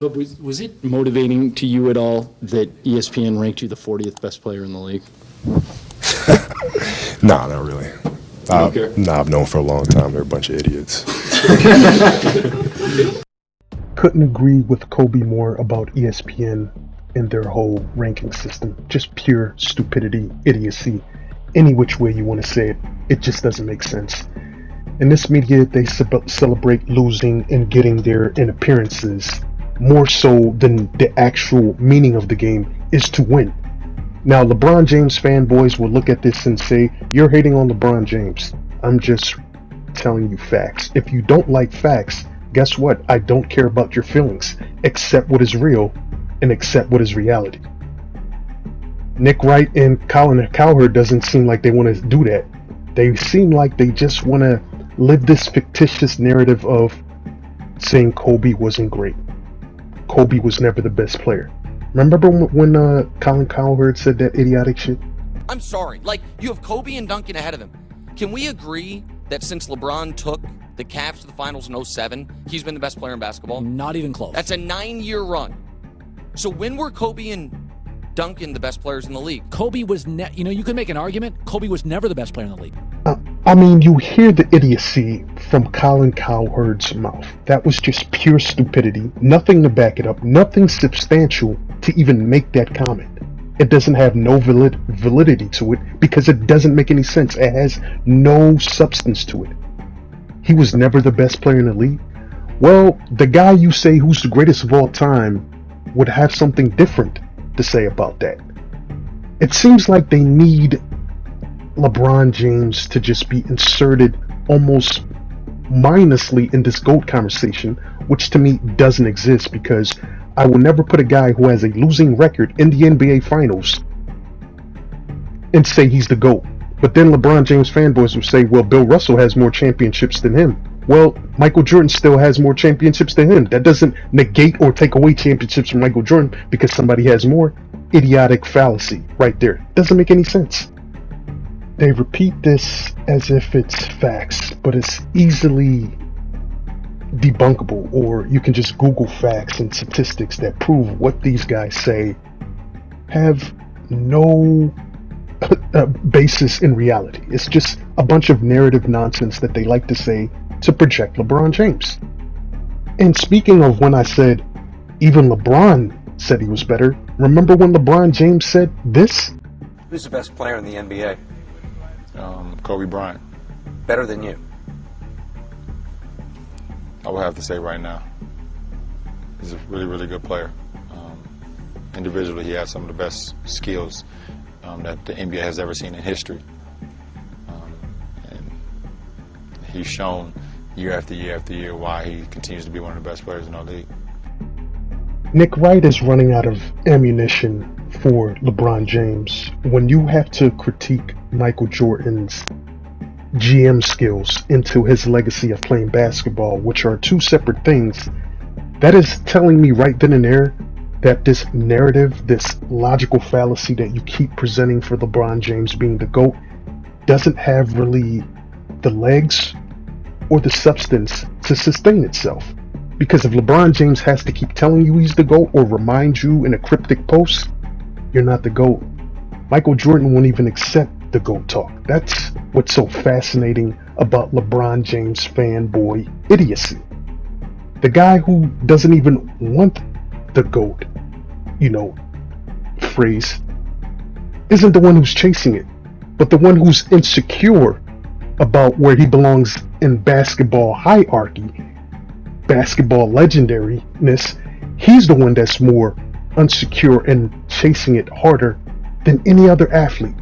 But was it motivating to you at all that ESPN ranked you the 40th best player in the league? Nah, not really. I've known for a long time they're a bunch of idiots. Couldn't agree with Kobe more about ESPN and their whole ranking system. Just pure stupidity, idiocy. Any which way you want to say it, it just doesn't make sense. In this media, they celebrate losing and getting there in appearances more so than the actual meaning of the game is to win. Now, LeBron James fanboys will look at this and say, you're hating on LeBron James. I'm just telling you facts. If you don't like facts, guess what? I don't care about your feelings. Accept what is real and accept what is reality. Nick Wright and Colin Cowherd doesn't seem like they want to do that. They seem like they just want to live this fictitious narrative of saying Kobe wasn't great. Kobe was never the best player. Remember when Colin Cowherd said that idiotic shit? I'm sorry. Like, you have Kobe and Duncan ahead of him. Can we agree that since LeBron took the Cavs to the finals in 07, he's been the best player in basketball? Not even close. That's a 9-year run. So when were Kobe and Duncan the best players in the league? Kobe was, you could make an argument. Kobe was never the best player in the league. I mean, you hear the idiocy from Colin Cowherd's mouth. That was just pure stupidity. Nothing to back it up. Nothing substantial to even make that comment. It doesn't have no validity to it because it doesn't make any sense. It has no substance to it. He was never the best player in the league. Well, the guy you say who's the greatest of all time would have something different to say about that. It seems like they need LeBron James to just be inserted almost mindlessly in this GOAT conversation, which to me doesn't exist, because I will never put a guy who has a losing record in the NBA Finals and say he's the GOAT. But then LeBron James fanboys will say, well, Bill Russell has more championships than him. Well, Michael Jordan still has more championships than him. That doesn't negate or take away championships from Michael Jordan because somebody has more. Idiotic fallacy right there. Doesn't make any sense. They repeat this as if it's facts, but it's easily debunkable, or you can just Google facts and statistics that prove what these guys say have no basis in reality. It's just a bunch of narrative nonsense that they like to say to project LeBron James. And speaking of when I said even LeBron said he was better, remember when LeBron James said this? Who's the best player in the NBA? Kobe Bryant. Better than you? I would have to say right now. He's a really, really good player. Individually, he has some of the best skills that the NBA has ever seen in history. And he's shown year after year after year why he continues to be one of the best players in our league. Nick Wright is running out of ammunition for LeBron James. When you have to critique Michael Jordan's GM skills into his legacy of playing basketball, which are two separate things, that is telling me right then and there that this narrative, this logical fallacy that you keep presenting for LeBron James being the GOAT doesn't have really the legs or the substance to sustain itself. Because if LeBron James has to keep telling you he's the GOAT or remind you in a cryptic post, you're not the GOAT. Michael Jordan won't even accept the GOAT talk. That's what's so fascinating about LeBron James fanboy idiocy. The guy who doesn't even want the GOAT, phrase, isn't the one who's chasing it, but the one who's insecure about where he belongs in basketball hierarchy, basketball legendariness. He's the one that's more unsecure and chasing it harder than any other athlete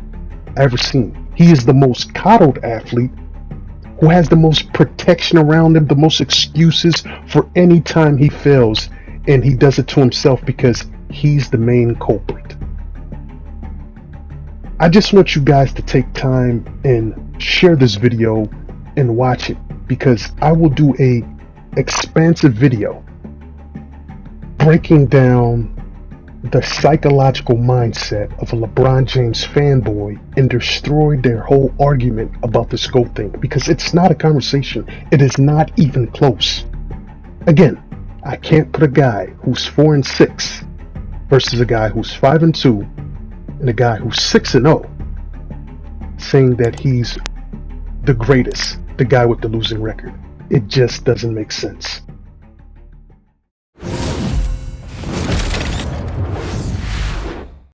I've ever seen. He is the most coddled athlete who has the most protection around him, the most excuses for any time he fails, and he does it to himself because he's the main culprit. I just want you guys to take time and share this video and watch it, because I will do a expansive video breaking down the psychological mindset of a LeBron James fanboy and destroy their whole argument about this GOAT thing, because it's not a conversation. It is not even close. Again, I can't put a guy who's 4-6 versus a guy who's 5-2 and a guy who's 6-0 saying that he's the greatest, the guy with the losing record. It just doesn't make sense.